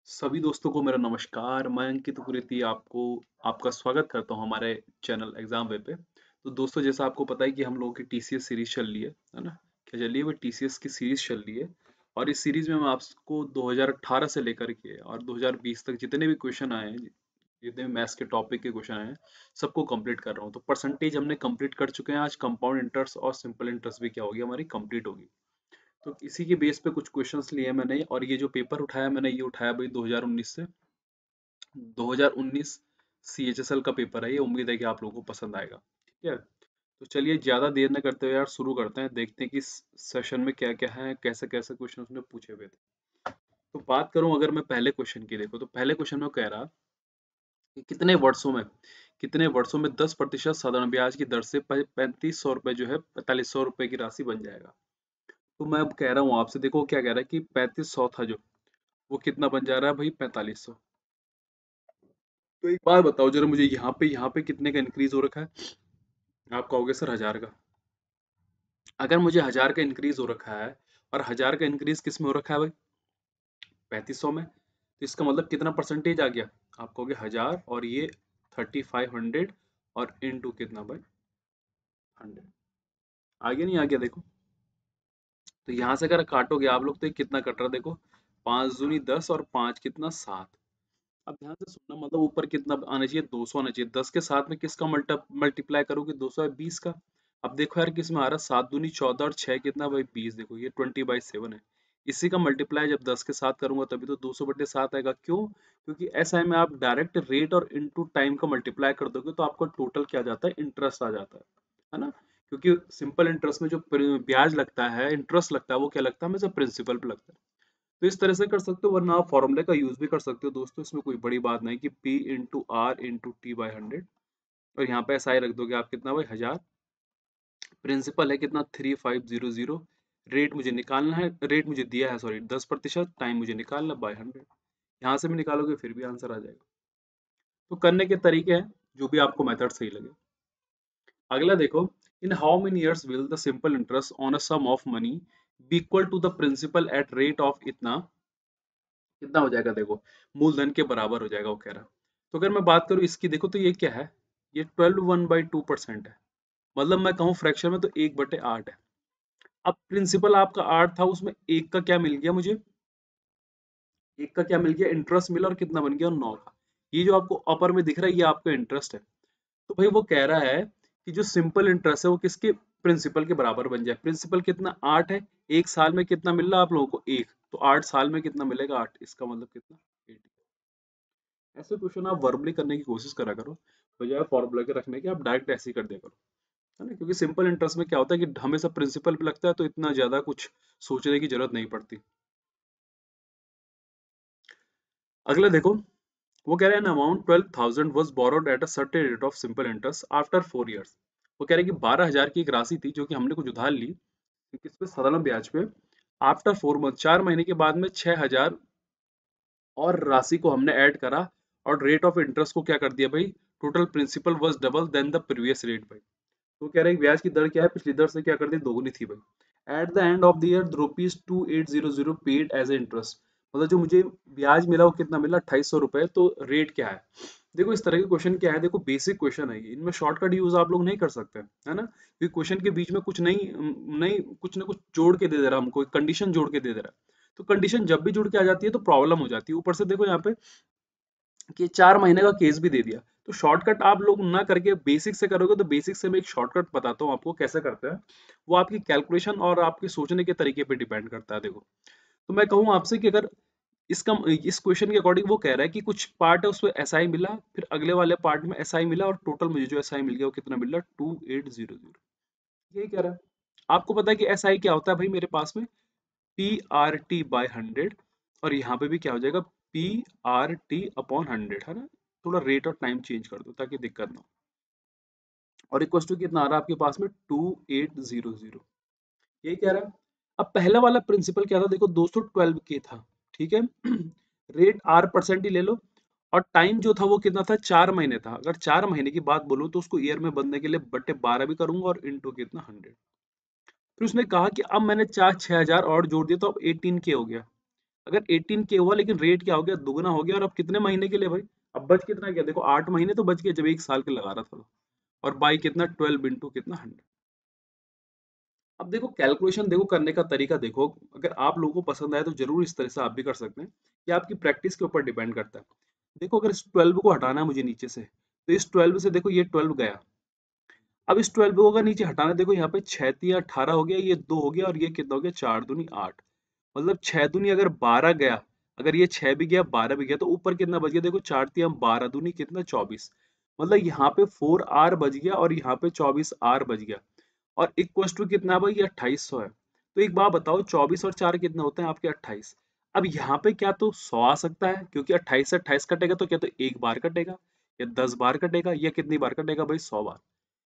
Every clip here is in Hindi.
सभी दोस्तों को मेरा नमस्कार। मैं अंकित कुरेती आपको आपका स्वागत करता हूं हमारे चैनल एग्जाम वे पे। तो दोस्तों, जैसा आपको पता है कि हम लोगों की टीसीएस सीरीज चल रही है ना। क्या चल रही है? वो टीसीएस की सीरीज चल रही है। और इस सीरीज में मैं आपको 2018 से लेकर के और 2020 तक जितने भी क्वेश्चन आए हैं, जितने भी मैथ्स के टॉपिक के क्वेश्चन आए हैं, सबको कंप्लीट कर रहा हूँ। तो परसेंटेज हमने कंप्लीट कर चुके हैं। आज कंपाउंड इंटरेस्ट और सिंपल इंटरेस्ट भी क्या होगी, हमारी कंप्लीट होगी। तो इसी के बेस पे कुछ क्वेश्चंस लिए मैंने, और ये जो पेपर उठाया मैंने, ये उठाया भाई 2019 से। 2019 सीएचएसएल का पेपर है ये। उम्मीद है कि आप लोगों को पसंद आएगा। ठीक है, तो चलिए ज़्यादा देर न करते हुए यार शुरू करते हैं। देखते हैं कि इस सेशन में क्या क्या है, कैसे कैसे क्वेश्चन उसने पूछे हुए थे। तो बात करूं अगर मैं पहले क्वेश्चन की, देखो तो पहले क्वेश्चन में वो कह रहा कि कितने वर्षों में 10% साधारण ब्याज की दर से 3500 रुपये जो है 4500 रुपये की राशि बन जाएगा। तो मैं अब कह रहा हूँ आपसे, देखो क्या कह रहा है कि 3500 था जो, वो कितना बन जा रहा है भाई 4500। तो एक बात बताओ जरा मुझे, यहाँ पे कितने का इंक्रीज हो रखा है? आप कहोगे सर 1000 का। अगर मुझे 1000 का इंक्रीज हो रखा है, और 1000 का इंक्रीज किस में हो रखा है भाई? 3500 में। तो इसका मतलब कितना परसेंटेज आ गया? आप कहोगे 1000 और ये 3500 और इनटू कितना भाई? 100। आ गया नहीं आ गया? देखो, तो यहाँ से अगर काटोगे आप लोग तो ये कितना कट रहा है? देखो, 5 दूनी 10 और 5 कितना 7। अब ध्यान से सुनना, मतलब ऊपर कितना आना चाहिए? 200 आना चाहिए। 10 के साथ में किसका मल्टीप्लाई करोगे? 220 का। अब देखो यार किस में आ रहा है, 7 दूनी 14 और 6 कितना भाई 20। देखो ये 20/7 है। इसी का मल्टीप्लाई जब 10 के साथ करूंगा तभी तो 200/7 आएगा। क्यों? क्योंकि एसआई में आप डायरेक्ट रेट और इनटू टाइम का मल्टीप्लाई कर दोगे तो आपका टोटल क्या आ जाता है? इंटरेस्ट आ जाता है ना। क्योंकि सिंपल इंटरेस्ट में जो ब्याज लगता है, इंटरेस्ट लगता है, वो क्या लगता है? हमेशा प्रिंसिपल पे लगता है। तो इस तरह से कर सकते हो, वरना आप फॉर्मूले का यूज भी कर सकते हो दोस्तों। इसमें कोई बड़ी बात नहीं कि P into are into T/100। और यहाँ पे SI रख दोगे आप कितना भाई? 1000। प्रिंसिपल है कितना? 3500। रेट मुझे निकालना है, रेट मुझे दिया है, सॉरी 10%। टाइम मुझे निकालना बाय 100। यहाँ से भी निकालोगे फिर भी आंसर आ जाएगा। तो करने के तरीके हैं, जो भी आपको मेथड सही लगे। अगला देखो, in how many years will the simple interest on a sum of money be equal to the principal at rate of इतना? कितना हो जाएगा? देखो, मूलधन के बराबर हो जाएगा वो कह रहा। तो अगर मैं बात करूं इसकी, देखो तो ये क्या है? ये 12 1/2% है। मतलब मैं कहूँ फ्रैक्शन में तो 1/8 है। अब प्रिंसिपल आपका 8 था, उसमें एक का क्या मिल गया मुझे? एक का क्या मिल गया? इंटरेस्ट मिला, और कितना बन गया? 9 का। ये जो आपको अपर में दिख रहा है ये आपका इंटरेस्ट है। तो भाई वो कह रहा है कि जो सिंपल इंटरेस्ट है वो किसके प्रिंसिपल के बराबर बन जाए। प्रिंसिपल कितना? 8 है। एक साल में कितना मिल रहा है आप लोगों को? एक। तो 8 साल में कितना मिलेगा? 8। इसका मतलब कितना? 8। ऐसे क्वेश्चन आप वर्बली करने की कोशिश करा करो, बजाय फॉर्मूला के रखने के आप डायरेक्ट ऐसे ही कर दिया करो, है ना। क्योंकि सिंपल इंटरेस्ट में क्या होता है कि हमेशा प्रिंसिपल पे लगता है, तो इतना ज्यादा कुछ सोचने की जरूरत नहीं पड़ती। अगला देखो, वो कह रहे हैं amount 12,000 was borrowed at a certain rate of simple interest after 4 years. वो कह रहे हैं कि 12,000 की एक राशि थी जो कि हमने कुछ उधार ली, किस पे? साधारण ब्याज पे। आफ्टर 4 मंथ, 4 महीने के बाद में 6,000 और राशि को हमने ऐड करा, और रेट ऑफ इंटरेस्ट को क्या कर दिया भाई? Total principal was double then the previous rate भाई। तो कह रहे हैं कि ब्याज की दर क्या है? पिछली दर से क्या कर दी? दोगुनी थी भाई। At the end of the year ₹2800 paid as a interest. मतलब जो मुझे ब्याज मिला वो कितना मिला? 2800 रुपए। तो रेट क्या है? देखो इस तरह के क्वेश्चन क्या है, देखो बेसिक क्वेश्चन है ये, इनमें शॉर्टकट यूज आप लोग नहीं कर सकते, है ना। क्योंकि क्वेश्चन के बीच में कुछ नहीं नहीं कुछ ना कुछ जोड़ के दे दे रहा है हमको, कंडीशन जोड़ के दे दे रहा है। तो कंडीशन जब भी जुड़ के आ जाती है तो प्रॉब्लम हो जाती है। ऊपर से देखो यहाँ पे कि 4 महीने का केस भी दे दिया। तो शॉर्टकट आप लोग ना करके बेसिक से करोगे, तो बेसिक से मैं एक शॉर्टकट बताता हूँ आपको कैसे करते हैं। वो आपकी कैलकुलेशन और आपके सोचने के तरीके पे डिपेंड करता है। देखो, तो मैं कहूँ आपसे कि अगर इस क्वेश्चन के अकॉर्डिंग वो कह रहा है कि कुछ पार्ट है उसमें एसआई मिला, फिर अगले वाले पार्ट में एसआई मिला, और टोटल मुझे जो एसआई मिल गया वो कितना मिल रहा है? 2800। यही कह रहा है। आपको पता है कि एसआई क्या होता है भाई मेरे पास में? PRT/100। और यहाँ पे भी क्या हो जाएगा? PRT/100, है ना। थोड़ा रेट और टाइम चेंज कर दो ताकि दिक्कत ना हो। और इक्वल टू कितना आ रहा है आपके पास में? 2800। यही कह रहा है। अब पहला वाला प्रिंसिपल क्या था? देखो दोस्तों, 12K था। ठीक है। रेट R% ही ले लो। और टाइम जो था वो कितना था? 4 महीने था। अगर 4 महीने की बात बोलूं तो उसको ईयर में बनने के लिए बट्टे 12 भी करूंगा, और इंटू कितना? 100। फिर उसने कहा कि अब मैंने चार 6,000 और जोड़ दिया तो अब 18K हो गया। अगर 18 के हुआ लेकिन रेट क्या हो गया, दुगना हो गया। और अब कितने महीने के लिए भाई, अब बच कितना गया देखो, 8 महीने तो बच गए जब 1 साल के लगा रहा था। और बाई कितना, 12 इंटू कितना 100। अब देखो कैलकुलेशन देखो करने का तरीका देखो, अगर आप लोगों को पसंद आए तो जरूर इस तरह से आप भी कर सकते हैं। ये आपकी प्रैक्टिस के ऊपर डिपेंड करता है। देखो अगर इस 12 को हटाना है मुझे नीचे से, तो इस 12 से देखो ये 12 गया। अब इस 12 को अगर नीचे हटाना है, देखो यहाँ पे 6 तिया 18 हो गया, ये 2 हो गया और ये कितना हो गया, 4 दूनी 8। मतलब 6 दूनी अगर 12 गया, अगर ये 6 भी गया 12 भी गया, तो ऊपर कितना बच गया देखो, 4 तिया 12 दूनी कितना 24। मतलब यहाँ पे 4R बच गया और यहाँ पे 24R बच गया। और इक्वस टू कितना है भाई, ये 2800 है। तो एक बात बताओ, 24 और 4 कितना होते हैं आपके, 28। अब यहाँ पे क्या तो 100 आ सकता है, क्योंकि 28 से 28 कटेगा तो क्या तो एक बार कटेगा, या 10 बार कटेगा, या कितनी बार कटेगा भाई, 100 बार।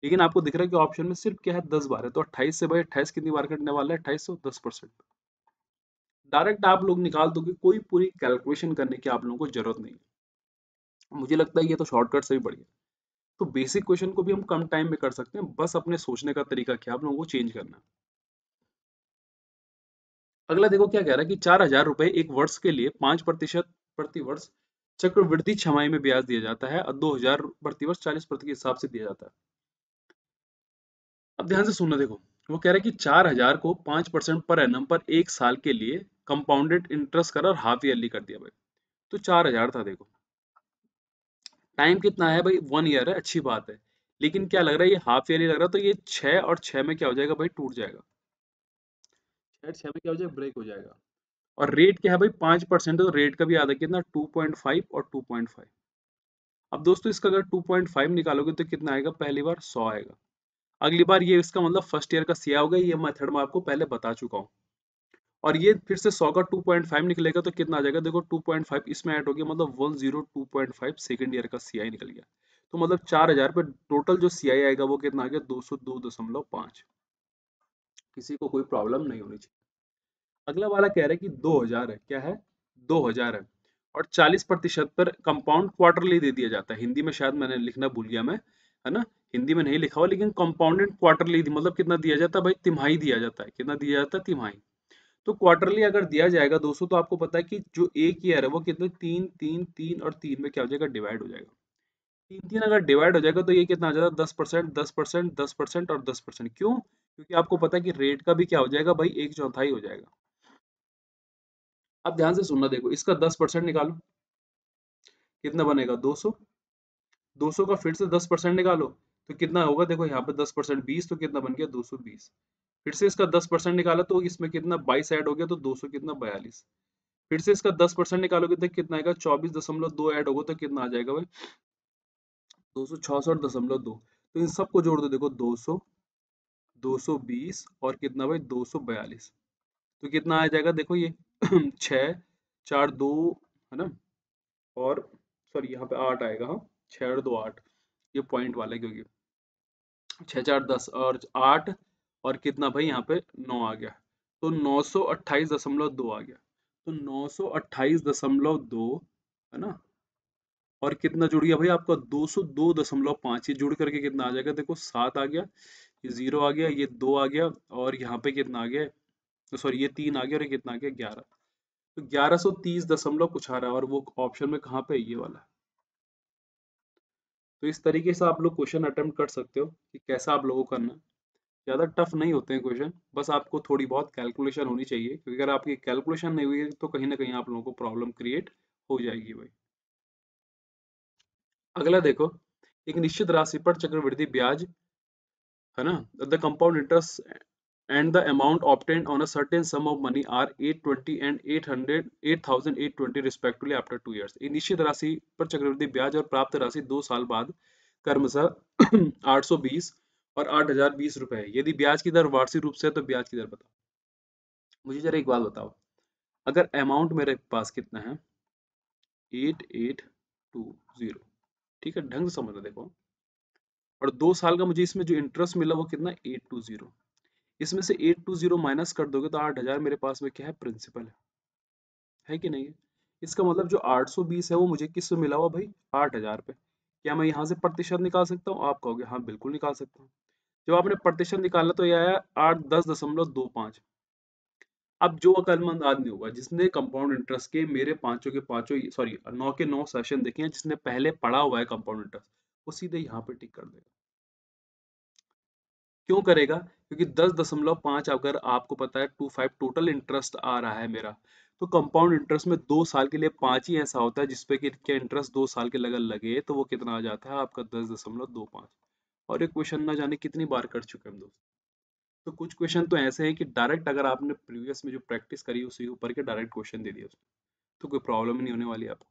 लेकिन आपको दिख रहा है कि ऑप्शन में सिर्फ क्या है, 10 बार है। तो 28 से भाई 28 कितनी बार कटने वाला है, 2800, 10%। डायरेक्ट आप लोग निकाल दोगे, कोई पूरी कैलकुलेशन करने की आप लोगों को जरूरत नहीं है। मुझे लगता है ये तो शॉर्टकट से भी बढ़िया। तो बेसिक क्वेश्चन को भी हम कम टाइम में कर सकते हैं, बस अपने सोचने का तरीका क्या आप लोगों को चेंज करना है। अगला देखो क्या कह रहा है कि 4,000 रुपए एक वर्ष के लिए 5% प्रति वर्ष चक्रवृद्धि छमाही में ब्याज दिया जाता है, और 2,000 प्रति वर्ष 40% के हिसाब से दिया जाता है। अब ध्यान से सुनना देखो, वो कह रहा है कि 4,000 को 5% पर एनम पर एक साल के लिए कंपाउंडेड इंटरेस्ट कर और हाफ ईयरली कर दिया भाई। तो 4,000 था देखो, टाइम कितना है भाई, 1 ईयर है, अच्छी बात है। लेकिन क्या लग रहा है, ये हाफ ईयरली लग रहा है, तो ये 6 और 6 में क्या हो जाएगा भाई, टूट जाएगा। 6 6 में क्या हो जाएगा, ब्रेक हो जाएगा। और रेट क्या है भाई, 5%, तो रेट का भी आधा कितना, 2.5 और 2.5। अब दोस्तों इसका अगर 2.5 निकालोगे तो कितना आएगा, पहली बार 100 आएगा। अगली बार ये इसका मतलब फर्स्ट ईयर का सीआ होगा, ये मेथड मैं आपको पहले बता चुका हूँ। और ये फिर से 100 का 2.5 निकलेगा तो कितना आ जाएगा देखो, 2.5 इसमें ऐड हो गया, मतलब 102.5 सेकेंड ईयर का सीआई निकल गया। तो मतलब 4,000 पे टोटल जो सीआई आएगा वो कितना आ गया, 202.5। किसी को कोई प्रॉब्लम नहीं होनी चाहिए। अगला वाला कह रहा है कि 2,000 है, क्या है, 2,000 है। और 40% पर कंपाउंड क्वार्टरली दे दिया जाता है। हिंदी में शायद मैंने लिखना भूल गया मैं, है ना, हिंदी में नहीं लिखा हुआ, लेकिन कंपाउंडेड क्वार्टरली मतलब कितना दिया जाता है भाई, तिमाही दिया जाता है। कितना दिया जाता है, तिमाही। तो क्वार्टरली अगर दिया जाएगा दोस्तों, तो आपको पता है कि जो एक ईयर है वो कितने, तीन तीन तीन और तीन में क्या हो जाएगा, डिवाइड हो जाएगा। तीन तीन अगर डिवाइड हो जाएगा तो ये कितना आ जाएगा, 10%, 10%, 10% और 10%। क्यों, क्योंकि आपको पता है कि रेट का भी क्या हो जाएगा भाई, एक चौथाई हो जाएगा। अब ध्यान से सुनना देखो, इसका 10% निकालो, कितना बनेगा, 200। 200 का फिर से 10% निकालो, तो कितना होगा देखो, यहाँ पे 10% 20, तो कितना बन गया, 220। फिर से इसका 10% निकाला तो इसमें कितना 22 ऐड हो गया, तो 200 कितना 42। फिर से इसका 10% निकालोगे तो कितना आएगा, 24.2 ऐड होगा तो कितना आ जाएगा भाई, 266.2। तो इन सबको जोड़ दो देखो, 200, 220 और कितना भाई, 242। तो कितना आ जाएगा देखो ये, 6 4 2, है ना, और सॉरी यहाँ पे 8 आएगा, हाँ, 6 और 2 8। ये पॉइंट वाला है, क्योंकि 6 4 10 और 8, और कितना भाई यहाँ पे 9 आ गया। तो 928.2 आ गया। तो 928.2, है ना, और कितना जुड़ गया भाई आपका, 202.5। ये जुड़ करके कितना आ जाएगा देखो, 7 आ गया, ये 0 आ गया, ये 2 आ गया, और यहाँ पे कितना आ गया, तो सॉरी ये 3 आ गया, और ये कितना आ गया, 11। तो 1130 दशमलव कुछ आ रहा है, और वो ऑप्शन में कहाँ पे है, ये वाला। तो इस तरीके से आप लोग क्वेश्चन अटेम्प्ट कर सकते हो कि कैसा आप लोगों को करना है। ज़्यादा टफ नहीं होते हैं क्वेश्चन, बस आपको थोड़ी बहुत कैलकुलेशन होनी चाहिए, क्योंकि अगर आपकी कैलकुलेशन नहीं हुई तो कहीं ना कहीं आप लोगों को प्रॉब्लम क्रिएट हो जाएगी भाई। अगला देखो, एक निश्चित राशि पर चक्रवृद्धि ब्याज, है ना, the compound interest and the amount obtained on a certain sum of money are 820 and 800 8,820 respectively after 2 years। एक निश्चित राशि पर चक्रवृद्धि ब्याज और प्राप्त राशि 2 साल बाद क्रमशः 820 और 8,020 रुपए है। यदि ब्याज की दर वार्षिक रूप से है तो ब्याज की दर बताओ। मुझे जरा एक बात बताओ, अगर अमाउंट मेरे पास कितना है, 8820, ठीक है, ढंग से समझना देखो, और 2 साल का मुझे इसमें जो इंटरेस्ट मिला वो कितना, 820। इसमें से 820 माइनस कर दोगे तो 8,000 मेरे पास में क्या है, प्रिंसिपल है कि नहीं है। इसका मतलब जो 820 है वो मुझे किससे मिला हुआ भाई, 8,000 पे। क्या मैं यहाँ से प्रतिशत निकाल सकता हूँ, आप कहोगे हाँ बिल्कुल निकाल सकता हूँ। जब आपने प्रतिशत निकाला तो ये आया 810.25। अब जो अक्लमंद आदमी होगा जिसने कंपाउंड इंटरेस्ट के मेरे पांचों के पांचों, सॉरी 9 के 9 सेशन देखे हैं, जिसने पहले पढ़ा हुआ है कंपाउंड इंटरेस्ट, वो सीधे यहाँ पे टिक कर देगा। क्यों करेगा? क्योंकि 10.5 अगर आपको पता है 25 टोटल इंटरेस्ट आ रहा है मेरा, तो कंपाउंड इंटरेस्ट में 2 साल के लिए 5 ही ऐसा होता है जिसपे कि क्या इंटरेस्ट 2 साल के लगन लगे, तो वो कितना आ जाता है आपका 10.25। और ये क्वेश्चन ना जाने कितनी बार कर चुके हैं हम दोस्त। तो कुछ क्वेश्चन तो ऐसे हैं कि डायरेक्ट अगर आपने प्रीवियस में जो प्रैक्टिस करी उसी के ऊपर के डायरेक्ट क्वेश्चन दे दिया उसने, तो कोई प्रॉब्लम ही नहीं होने वाली आपको।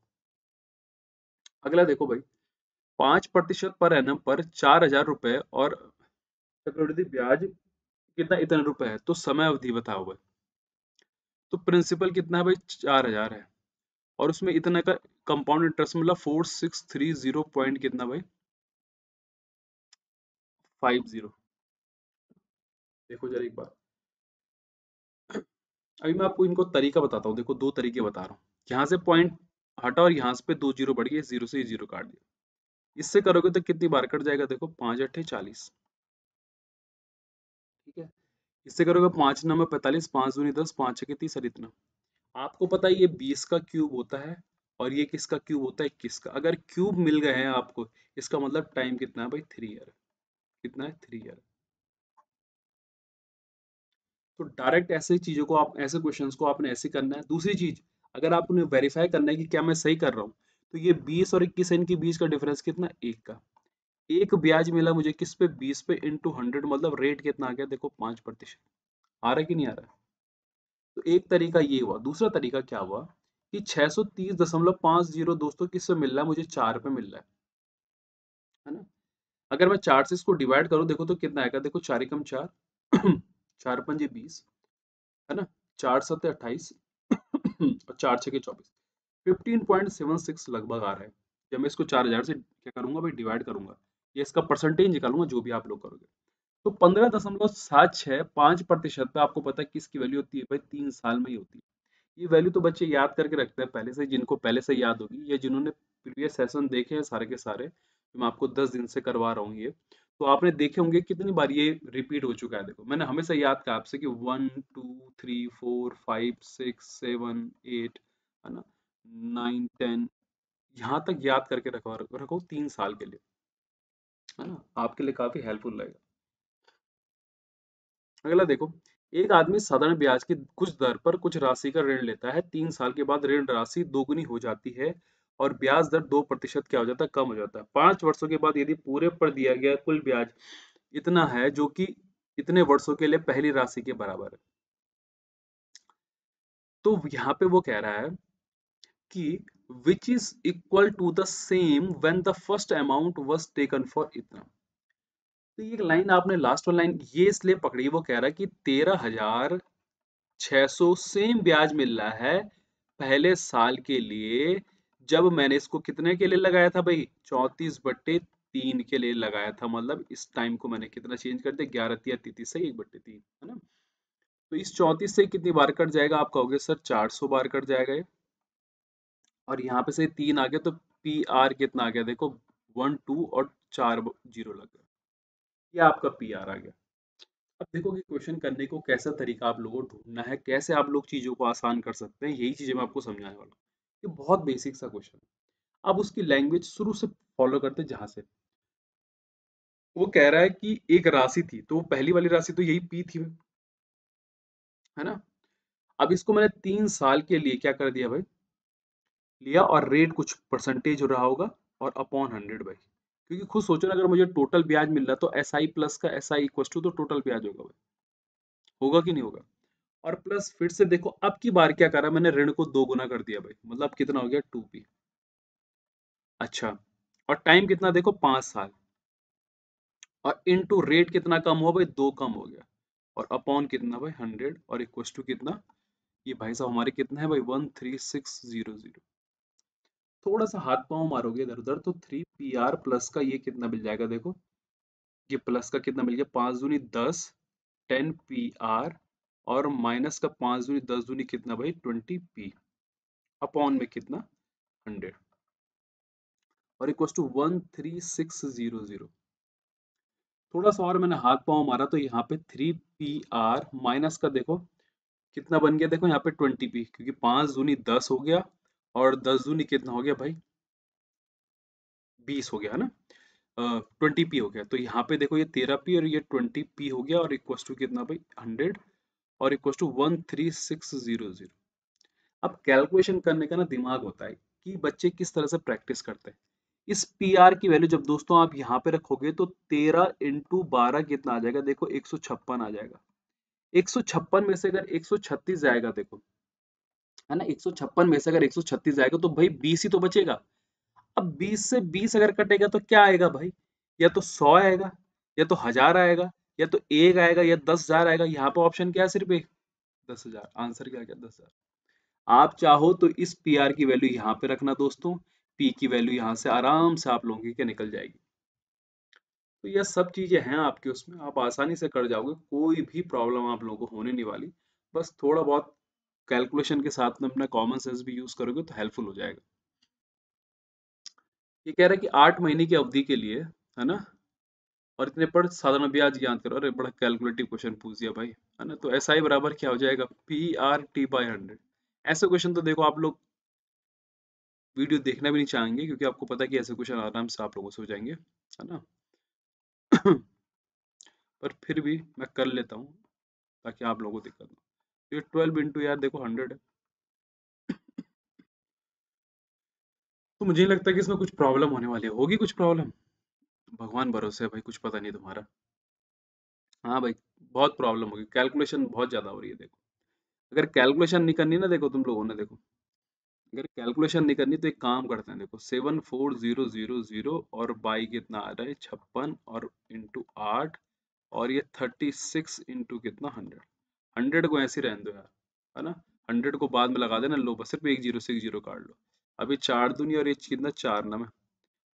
अगला देखो भाई, 5% पर एनम पर 4,000 रुपए और चक्रवृद्धि ब्याज कितना इतने रुपए है, तो समय अवधि बताओ भाई। तो प्रिंसिपल कितना है भाई? 4,000 है, और उसमें इतना का कंपाउंड इंटरेस्ट मतलब 4630 पॉइंट कितना भाई? 50। देखो जरा एक बार, अभी मैं आपको इनको तरीका बताता हूँ। देखो दो तरीके बता रहा हूँ। यहाँ से पॉइंट हटा और यहाँ पे 2 जीरो बढ़ गए, जीरो से जीरो काट दिया। इससे करोगे तो कितनी बार कट जाएगा? देखो 5 × 8 = 40, ठीक है। इससे करोगे 5×9 = 45, 5×2 = 10, 5×6 = 30 और इतना। आपको पता है ये 20 का क्यूब होता है, और ये किसका क्यूब होता है? 21 का। अगर क्यूब मिल गए हैं आपको, इसका मतलब टाइम कितना है भाई? 3 ईयर। कितना है? 3 ईयर। तो डायरेक्ट ऐसे चीजों को आप, ऐसे क्वेश्चंस को आपने ऐसे करना है। दूसरी चीज, अगर आपने वेरीफाई करना है कि क्या मैं सही कर रहा हूँ, तो ये 20 और 21 इनके बीच का डिफरेंस कितना? एक का। एक ब्याज मिला मुझे किस पे? 20 पे इंटू 100, मतलब रेट कितना आ गया? देखो 5%। आ रहा है कि नहीं आ रहा है? तो एक तरीका ये हुआ। दूसरा तरीका क्या हुआ कि 630.50 दोस्तों किससे मिल रहा है मुझे? 4 पे मिल रहा है ना। अगर मैं 4 से इसको डिवाइड करूं देखो तो कितना आएगा? देखो 4 एकम 4, 4×5 = 20, है ना। 4×7 = 28 और 4×6 = 24। 15.76 लगभग आ रहा है। जब मैं इसको 4,000 से क्या करूंगा भाई? डिवाइड करूंगा, ये इसका परसेंटेज निकालूंगा जो भी आप लोग करोगे। तो 15.76 पे आपको पता है किसकी वैल्यू होती है भाई? 3 साल में ही होती है। ये वैल्यू तो बच्चे याद करके रखते हैं पहले से, जिनको पहले से याद होगी, या जिन्होंने प्रीवियस सेशन देखे हैं सारे के सारे, तो मैं आपको 10 दिन से करवा रहा हूँ ये, तो आपने देखे होंगे कितनी बार ये रिपीट हो चुका है। देखो मैंने हमेशा याद किया आपसे कि 1 2 3 4 5 6 7 8, है ना, 9 10, यहाँ तक याद करके रखो रखो 3 साल के लिए, है ना, आपके लिए काफी हेल्पफुल रहेगा। अगला देखो, एक आदमी साधारण ब्याज की कुछ दर पर कुछ राशि का ऋण लेता है। 3 साल के बाद ऋण राशि दोगुनी हो जाती है और ब्याज दर 2% क्या हो जाता है? कम हो जाता है। 5 वर्षों के बाद यदि पूरे पर दिया गया कुल ब्याज इतना है जो कि इतने वर्षों के लिए पहली राशि के बराबर है। तो यहाँ पे वो कह रहा है कि which is equal to the same when the first amount was taken for इतना। तो ये लाइन आपने लास्ट वाली लाइन ये इसलिए पकड़ी, वो कह रहा है कि 13,600 सेम ब्याज मिल रहा है पहले साल के लिए, जब मैंने इसको कितने के लिए लगाया था भाई? 34/3 के लिए लगाया था। मतलब इस टाइम को मैंने कितना चेंज कर दिया? 11×3 से 1/3, है ना। तो इस 34 से कितनी बार कट जाएगा? आप कहोगे सर 400 बार कट जाएगा ये, और यहाँ पे से 3 आ गया तो पी आर कितना आ गया? देखो 1 2 और 4 जीरो लग गया, ये आपका पी आर आ गया। अब देखो कि क्वेश्चन करने को कैसा तरीका आप लोगों को ढूंढना है, कैसे आप लोग चीजों को आसान कर सकते हैं, यही चीजें मैं आपको समझाने वाला हूँ। ये बहुत बेसिक सा क्वेश्चन है। अब उसकी लैंग्वेज शुरू से फॉलो करते हैं, जहां से वो कह रहा है कि एक राशि थी, तो वो पहली वाली राशि तो यही पी थी, है ना। अब इसको मैंने 3 साल के लिए क्या कर दिया भाई? लिया, और रेट कुछ परसेंटेज हो रहा होगा, और अपॉन 100 भाई। क्योंकि खुद सोचो ना, अगर मुझे टोटल ब्याज मिल रहा तो एस आई प्लस का एस आई इक्वल टू तो टोटल ब्याज होगा भाई, होगा कि नहीं होगा। और प्लस फिर से देखो अब की बार क्या करा मैंने? ऋण को 2 गुना कर दिया भाई, मतलब कितना हो गया? 2p। अच्छा, और टाइम कितना? देखो 5 साल, और इनटू रेट कितना कम हुआ भाई? 2 कम हो गया, और अपॉन कितना भाई? 100, और इक्वल टू कितना? ये भाई साहब हमारे कितना है भाई? 13600। थोड़ा सा हाथ पांव मारोगे इधर उधर तो 3pr प्लस का ये कितना मिल जाएगा? देखो ये प्लस का कितना मिल गया? 5 दूनी 10, 10pr, और माइनस का 5 दूनी 10 दूनी कितना भाई? 20p, अपॉन में कितना? 100, और इक्वल टू 13600। थोड़ा सा और मैंने हाथ पांव मारा तो यहाँ पे 3pr माइनस का देखो कितना बन गया देखो यहाँ पे 20p, क्योंकि 5 दूनी 10 हो गया और 10 दूनी कितना हो गया भाई, 20 हो गया है ना। 20p हो गया, तो यहाँ पे देखो ये 13p और ये 20p हो गया, और इक्वस टू कितना भाई 100 और इक्वस टू 13600। अब कैलकुलेशन करने का ना दिमाग होता है कि बच्चे किस तरह से प्रैक्टिस करते हैं। इस पीआर की वैल्यू जब दोस्तों आप यहाँ पे रखोगे तो 13 इंटू 12 कितना आ जाएगा देखो, 156 आ जाएगा। 156 में से अगर 136 जाएगा देखो, है ना, 156 में से अगर 136 जाएगा तो भाई 20 ही तो बचेगा। अब 20 से 20 अगर कटेगा तो क्या आएगा भाई, या तो 100 आएगा, या तो 1000 आएगा, या तो 1 आएगा, या 10,000 आएगा। यहाँ पे ऑप्शन क्या है, सिर्फ एक, 10,000। आंसर क्या क्या 10,000। आप चाहो तो इस पीआर की वैल्यू यहाँ पे रखना दोस्तों, पी की वैल्यू यहाँ से आराम से आप लोगों की निकल जाएगी। तो यह सब चीजें हैं आपके उसमें, आप आसानी से कर जाओगे, कोई भी प्रॉब्लम आप लोगों को होने नहीं वाली। बस थोड़ा बहुत कैलकुलेशन के साथ में अपना कॉमन सेंस भी यूज करोगे तो हेल्पफुल हो जाएगा। ये कह रहा है कि 8 महीने की अवधि के लिए, है ना, और इतने पर साधारण ब्याज ज्ञात करो। अरे बड़ा कैलकुलेटिव क्वेश्चन पूछ दिया भाई, है ना। तो एस आई बराबर क्या हो जाएगा, PRT/100। ऐसे क्वेश्चन तो देखो आप लोग वीडियो देखना भी नहीं चाहेंगे, क्योंकि आपको पता है कि ऐसे क्वेश्चन आराम से आप लोगों से हो जाएंगे, है ना। पर फिर भी मैं कर लेता हूँ ताकि आप लोगों को दिक्कत ना हो। ये 12 इंटू यार देखो 100 है, तो मुझे नहीं लगता कि इसमें कुछ प्रॉब्लम होने वाली है। होगी कुछ प्रॉब्लम, भगवान भरोसे है भाई, कुछ पता नहीं तुम्हारा। हाँ भाई, बहुत प्रॉब्लम होगी, कैलकुलेशन बहुत ज्यादा हो रही है देखो। अगर कैलकुलेशन नहीं करनी ना देखो तुम लोगों ने, देखो अगर कैलकुलेशन नहीं करनी तो एक काम करते हैं, देखो 74000 और बाई कितना आ रहा है 56 और इंटू 8, और ये 36 इंटू कितना 100। 100 को ऐसे ही रहने दो यार, है ना। 100 को बाद में लगा देना, लो बस सिर्फ एक जीरो से एक जीरो काट लो। अभी 4 दूनी और ये कितना 4 ना में,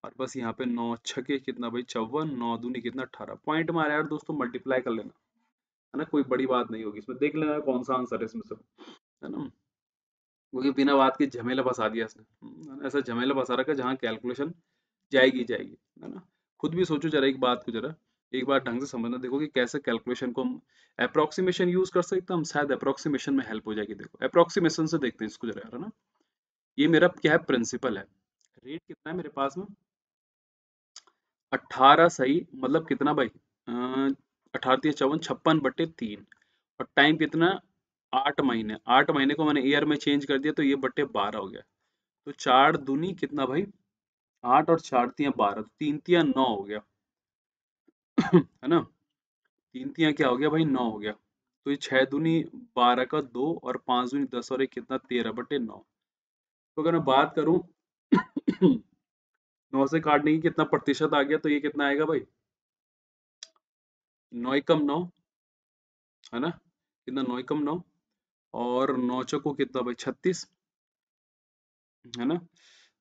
और बस यहाँ पे 9 छके कितना भाई 54, 9 दूनी कितना 18। पॉइंट में आ रहा है यार दोस्तों, मल्टीप्लाई कर लेना, है ना। कोई बड़ी बात नहीं होगी इसमें, देख लेना कौन सा आंसर है इसमें से, है ना। क्योंकि बिना बात के झमेला फंसा दिया इसने, है ना? ऐसा झमेला फंसा रखा जहाँ कैलकुलेशन जाएगी जाएगी, है ना। खुद भी सोचो जरा एक बात को, जरा एक बार ढंग से समझना, देखो कि कैसे कैलकुलेशन को हम अप्रोक्सीमेशन यूज कर सकते हैं। हम शायद अप्रोक्सीमेशन में हेल्प हो जाएगी। देखो अप्रोक्सीमेशन से देखते हैं इसको जरा यार, है ना। ये मेरा क्या है, प्रिंसिपल है। रेट कितना है मेरे पास में, 18 सही, मतलब कितना भाई, 18×3 = 54, 56/3। और टाइम कितना, 8 महीने। 8 महीने को मैंने ईयर में चेंज कर दिया तो ये बट्टे 12 हो गया। तो 4 दूनी कितना भाई 8 और 4 तियां 12, तो 3 तियां 9 हो गया, है ना। 3 तियां क्या हो गया भाई 9 हो गया। तो ये 6 दूनी 12 का 2 और 5 दूनी 10 और एक कितना 13/9। तो अगर मैं बात करूं 9 से काटने की कितना प्रतिशत आ गया, तो ये कितना आएगा भाई, 9 × 9, है ना। कितना 9 × 9, और 9 चौको कितना भाई 36, है ना।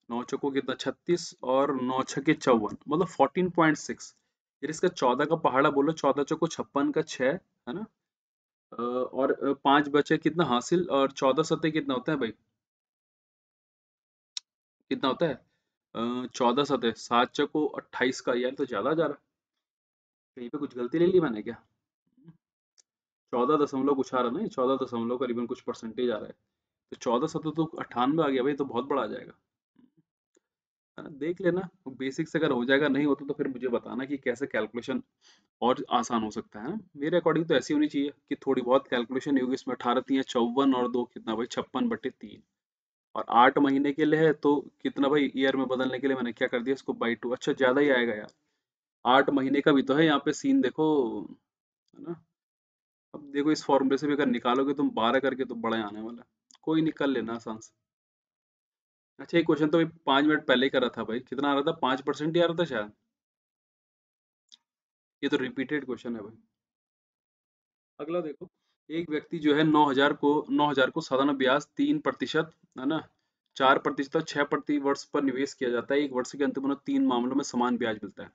9 चौको कितना 36, और 9 छके 54, मतलब 14.6। फिर इसका 14 का पहाड़ा बोलो, 14 चौको 56 का 6, है ना। और 5 बचे कितना हासिल, और 14 सतह कितना होता है भाई, कितना होता है, 14 सतह 7 चौको 28 का, यार तो ज्यादा जा रहा है। कहीं पे कुछ गलती ले ली मैंने क्या, 14 दशमलव कुछ आ रहा है ना, 14 दशमलव करीबन कुछ परसेंटेज आ रहा है। तो 14 सतह तो 98 आ गया भाई, तो बहुत बड़ा आ जाएगा, है ना। देख लेना, बेसिक से अगर हो जाएगा, नहीं होता तो फिर मुझे बताना कि कैसे कैलकुलेशन और आसान हो सकता है ना। मेरे अकॉर्डिंग तो ऐसी होनी चाहिए कि थोड़ी बहुत कैलकुलेशन होगी इसमें। 18 तियां 54 और 2 कितना भाई 56/3, और 8 महीने के लिए है तो कितना भाई, ईयर में बदलने के लिए मैंने क्या कर दिया इसको बाई 2। अच्छा ज्यादा ही आएगा यार, 8 महीने का भी तो है यहाँ पे सीन देखो, है ना। अब देखो इस फॉर्मूले से भी अगर निकालोगे तुम 12 करके तो बड़ा आने वाला है। कोई निकल लेना आसान से। अच्छा ये क्वेश्चन तो भाई 5 मिनट पहले ही करा था भाई, कितना आ रहा था, 5% ही आ रहा था शायद। ये तो रिपीटेड क्वेश्चन है भाई। अगला देखो, एक व्यक्ति जो है 9,000 को साधारण ब्याज 3%, है ना, 4% और 6 प्रति वर्ष पर निवेश किया जाता है। एक वर्ष के अंत में उन्हें 3 मामलों में समान ब्याज मिलता है।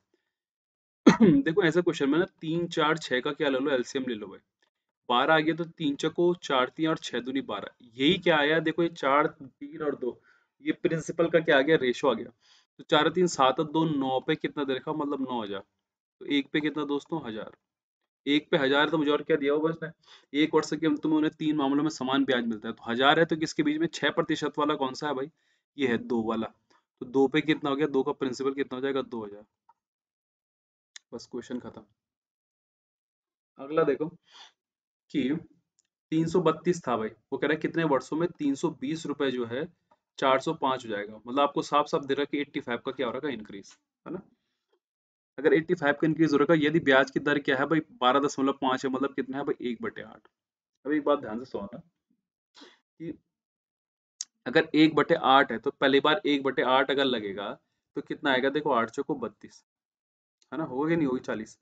देखो ऐसे क्वेश्चन में ना 3 4 6 का क्या ले लो, एलसीएम ले लो भाई। 12 आ गया तो 3 चको 4 तियां और 6 दूनी 12, यही क्या आया देखो, ये 4 3 और 2, ये प्रिंसिपल का क्या आ गया, रेशो आ गया। तो 4 3 7 और 2 9 पे कितना दे रखा, मतलब 9,000। तो एक पे कितना दोस्तों 1000, एक पे 1000 तो मुझे और क्या दिया होगा उसने। एक वर्ष के तुम्हें उन्हें 3 मामलों में समान ब्याज मिलता है, तो 1000 है तो किसके बीच में 6% वाला कौन सा है भाई? ये है 2 वाला। तो 2 पे कितना हो गया, 2 का प्रिंसिपल कितना हो जाएगा, 2000। बस क्वेश्चन खत्म। अगला देखो कि 332 था भाई, वो कह रहा है कितने वर्षों में 320 रुपए जो है 405 हो जाएगा। मतलब आपको साफ साफ दे रहा है कि 85 का क्या हो रहा है, इंक्रीज, है ना। अगर 85 का इंक्रीज हो रहा है, यदि ब्याज की दर क्या है भाई, 12.5 है, मतलब कितना है भाई, 1/8। अब एक बात ध्यान से सुनना कि अगर 1/8 है तो पहली बार 1/8 अगर लगेगा तो कितना आएगा, देखो 8 चौको 32, है ना, होगा कि नहीं होगी 40।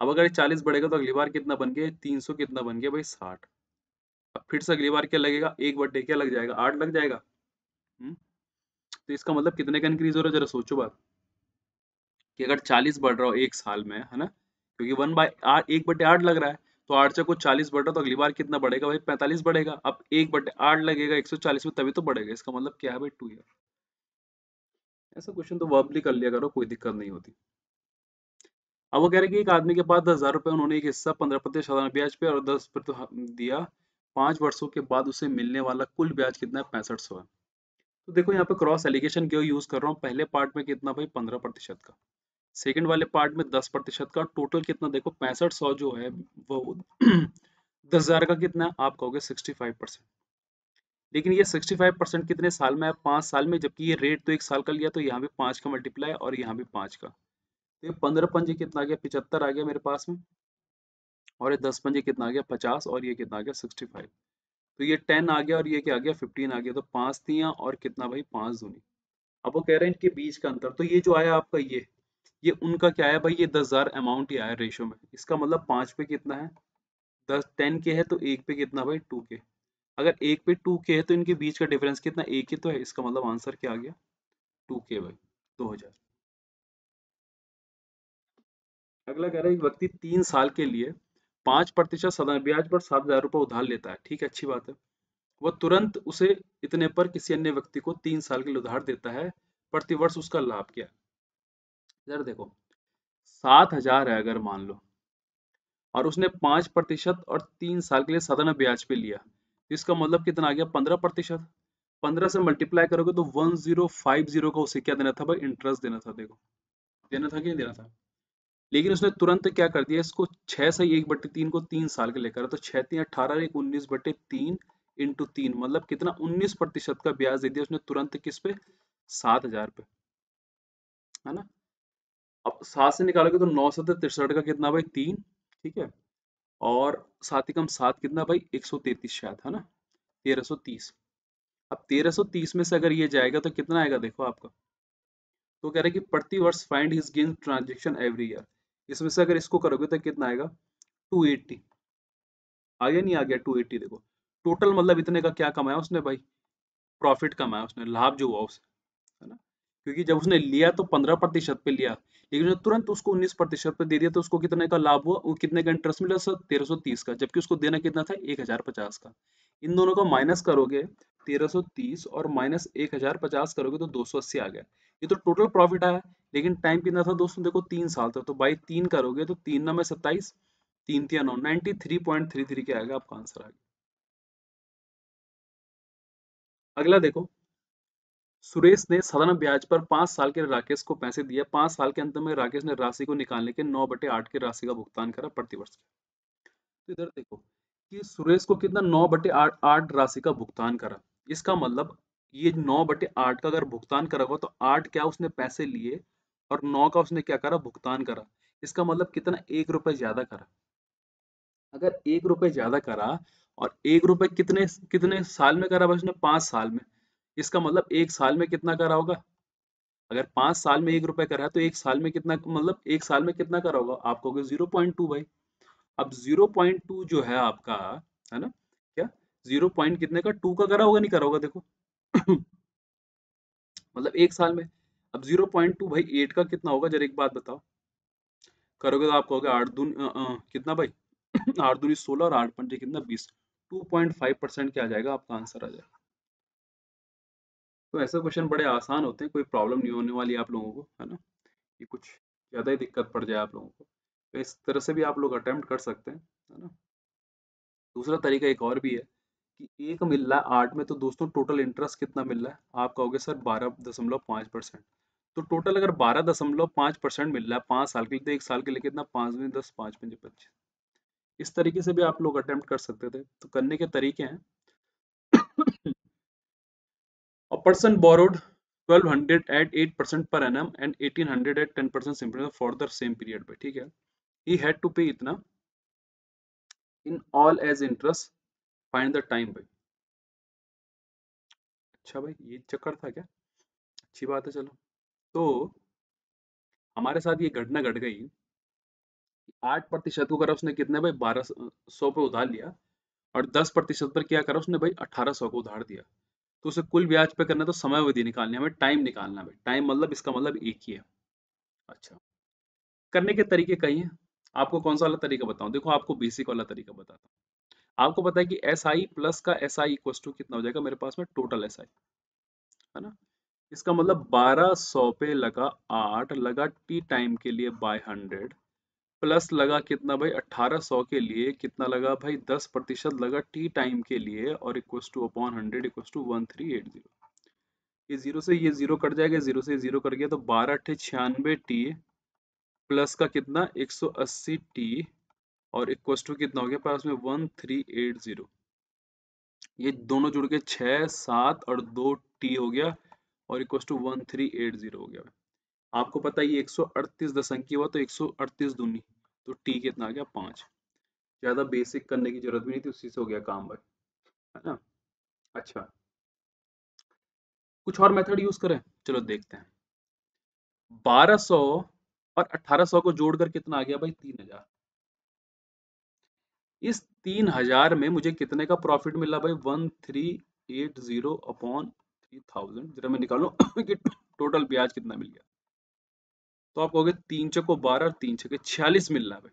अब अगर ये 40 बढ़ेगा तो अगली बार कितना बन गया, 300 कितना बन गया भाई, 60। अब फिर से अगली बार क्या लगेगा, 1/, क्या लग जाएगा, 8 लग जाएगा। हम्म? तो इसका मतलब कितने का इंक्रीज हो रहा है, जरा सोचो बात, कि अगर 40 बढ़ रहा हो एक साल में, है ना, क्योंकि 1/8, 1/8 लग रहा है, तो 8 से कुछ 40 बढ़ रहा, तो अगली बार कितना बढ़ेगा भाई, 45 बढ़ेगा। अब 1/8 लगेगा 140 में, तभी तो बढ़ेगा। इसका मतलब क्या है भाई, 2 ईयर। ऐसा क्वेश्चन तो वर्बली कर लिया करो, कोई दिक्कत नहीं होती। अब वो कह रहे हैं कि एक आदमी के पास 10,000 रुपए, उन्होंने एक हिस्सा 15% सालाना ब्याज पे और 10% दिया, 5 वर्षों के बाद उसे मिलने वाला कुल ब्याज कितना है, 6500 है। तो देखो यहाँ पे क्रॉस एलिगेशन क्यों यूज कर रहा हूँ, पहले पार्ट में कितना भाई, 15% का, सेकंड वाले पार्ट में 10% का, टोटल कितना देखो 6500 जो है वो 10,000 का कितना है, आप कहोगे 65%। लेकिन ये 65% कितने साल में है, 5 साल में, जबकि ये रेट तो एक साल का लिया, तो यहाँ भी 5 का मल्टीप्लाई और यहाँ भी 5 का, तो ये 15 पंजे कितना आ गया, 75 आ गया मेरे पास में, और ये 10 पंजे कितना आ गया, 50, और ये कितना आ गया, 65। तो ये 10 आ गया और ये क्या आ गया, 15 आ गया, तो 5 तियां और कितना भाई, 5 दूनी। अब वो कह रहे हैं इनके बीच का अंतर, तो ये जो आया आपका ये उनका क्या है भाई, ये 10,000 अमाउंट ही आया रेशो में। इसका मतलब 5 पे कितना है, 10 के है, तो एक पे कितना भाई, 2 के। अगर एक पे 2 के है तो इनके बीच का डिफरेंस कितना, एक ही तो है। इसका मतलब आंसर क्या आ गया, 2 के भाई, 2000। अगला कह रहा है एक व्यक्ति 3 साल के लिए 5% साधारण ब्याज पर 7,000 रुपये उधार लेता है, ठीक है, अच्छी बात है। वह तुरंत उसे इतने पर किसी अन्य व्यक्ति को 3 साल के लिए उधार देता है, प्रतिवर्ष उसका लाभ क्या है। जरा देखो, 7,000 है अगर मान लो, और उसने 5% और 3 साल के लिए साधारण ब्याज पे लिया, तो इसका मतलब कितना आ गया, 15%। 15 से मल्टीप्लाई करोगे तो 1050 का उसे क्या देना था भाई, इंटरेस्ट देना था। देखो, देना था कि नहीं देना था। लेकिन उसने तुरंत क्या कर दिया, इसको 6 से 1/3 को 3 साल के लेकर, तो 6×3 = 18, 19/3 इंटू 3, मतलब कितना, 19% का ब्याज दे दिया उसने तुरंत, किस पे, 7,000 पे, है ना। अब 7 से निकालोगे तो 9 7 63 का कितना भाई, 3, ठीक है, और 7 × 7 कितना भाई, 133 शायद, है ना, 1330। अब 1330 में से अगर ये जाएगा तो कितना आएगा, देखो आपका, तो कह रहे हैं कि प्रति वर्ष find his gain transaction every year. इसमें से अगर इसको करोगे तो कितना आएगा, 280। आ गया नहीं आ गया, 280। देखो टोटल मतलब इतने का क्या कमाया उसने भाई, प्रॉफिट कमाया उसने, लाभ जो हुआ उसे, है ना। क्योंकि जब उसने लिया तो 15% पे लिया, लेकिन उसने तुरंत उसको 19% पे दे दिया, तो उसको कितने का लाभ हुआ, वो कितने का इंटरेस्ट मिला सर, 1330 का, जबकि उसको देना कितना था, 1050 का। इन दोनों का माइनस करोगे, 1330 और माइनस 1050 करोगे तो 280 आ गया। ये तो टोटल प्रॉफिट आया। लेकिन टाइम कितना था दोस्तों, देखो 3 साल था, तो बाई 3 करोगे तो 3×9 = 27, 3×3 = 9, 93.33 क्या आएगा आपका आंसर आ गया। अगला देखो, सुरेश ने साधारण ब्याज पर 5 साल के राकेश को पैसे दिए, 5 साल के अंत में राकेश ने राशि को निकालने के 9/8 की राशि का भुगतान करा प्रतिवर्ष। तो इधर देखो कि सुरेश को कितना, 9/8 राशि का भुगतान करा। इसका मतलब ये 9/8 का अगर भुगतान करा होगा तो 8 क्या उसने पैसे लिए, और 9 का उसने क्या करा, भुगतान करा। इसका मतलब कितना, 1 रुपए ज्यादा करा। अगर 1 रुपए ज्यादा करा, और 1 रुपए कितने कितने साल में करा भाई उसने, 5 साल में। इसका मतलब एक साल में कितना करा होगा, अगर 5 साल में 1 रुपए करा है तो एक साल में कितना, मतलब एक साल में कितना करा होगा, आप कहोगे 0.2 भाई। अब 0.2 जो है आपका, है ना, क्या 0 पॉइंट कितने का, 2 का करा होगा, नहीं करा होगा, देखो मतलब एक साल में। अब 0.2 भाई 8 का कितना होगा, जरा एक बात बताओ, करोगे तो आप कहोगे 8 दून कितना भाई 8 दूनी 16 और 8 पंजे कितना, 20। 2.5% क्या आ जाएगा आपका आंसर आ जाएगा। तो ऐसे क्वेश्चन बड़े आसान होते हैं, कोई प्रॉब्लम नहीं होने वाली आप लोगों को, है ना। ये कुछ ज्यादा ही दिक्कत पड़ जाए आप लोगों को। तो इस तरह से भी आप लोग अटेम्प्ट कर सकते हैं, है ना। दूसरा तरीका एक और भी है कि एक मिल रहा है 8 में, तो दोस्तों टोटल इंटरेस्ट कितना मिल रहा है, आप कहोगे सर 12.5%। तो टोटल अगर 12.5% मिल रहा है 5 साल के लिए, तो 1 साल के लिए कितना, 5 में 10, 5 पंजे 25। इस तरीके से भी आप लोग अटेम्प्ट कर सकते थे। तो करने के तरीके हैं, a person borrowed 1200 at 8% per annum and 1800 at 10% simple for the same period पे, ठीक है। he had to pay इतना in all as interest, find the time भाई। अच्छा भाई, ये चक्कर था क्या, अच्छी बात है, चलो। तो हमारे साथ ये घटना घट गई, 8% को करा उसने कितने भाई, 1200 पे उधार लिया, और 10% पर क्या करा उसने भाई, 1800 को उधार दिया। तो उसे कुल ब्याज पे करना है, तो समय अवधि निकालनी है, हमें टाइम निकालना है भाई। टाइम मतलब इसका मतलब एक ही है। अच्छा, करने के तरीके कई हैं, आपको कौन सा वाला तरीका बताऊं, देखो आपको बेसिक वाला तरीका बताता हूँ। आपको पता है कि एस आई प्लस का एस आई इक्वल टू कितना हो जाएगा मेरे पास में, टोटल एस आई, है ना। इसका मतलब 1200 पे लगा 8, लगा टी टाइम के लिए बाय 100, प्लस लगा कितना भाई 1800 के लिए, कितना लगा भाई 10% लगा टी टाइम के लिए, और equal to upon 100 equal to 1380। ये जीरो से ये जीरो कट जाएगा, जीरो से जीरो कट गया, तो 12×96 टी प्लस का कितना 180 टी, और इक्वल टू कितना हो गया पास में 1380। ये दोनों जुड़ के 6 7 और 2 टी हो गया, और इक्वल टू 1380 हो गया। आपको पता है ये 138 दशंकी हुआ, तो 138 दूनी, तो टी कितना आ गया 5। ज्यादा बेसिक करने की जरूरत भी नहीं थी, उसी से हो गया काम भाई, है ना। अच्छा, कुछ और मेथड यूज करें, चलो देखते हैं। 1200 और 1800 को जोड़कर कितना आ गया भाई, 3000। इस 3000 में मुझे कितने का प्रॉफिट मिला भाई, 1380 अपॉन 3000। जरा मैं निकालूं कि टोटल ब्याज कितना मिल गया। तो आप कहोगे 3 चको 12 और 3 छके 46 मिल रहा है भाई।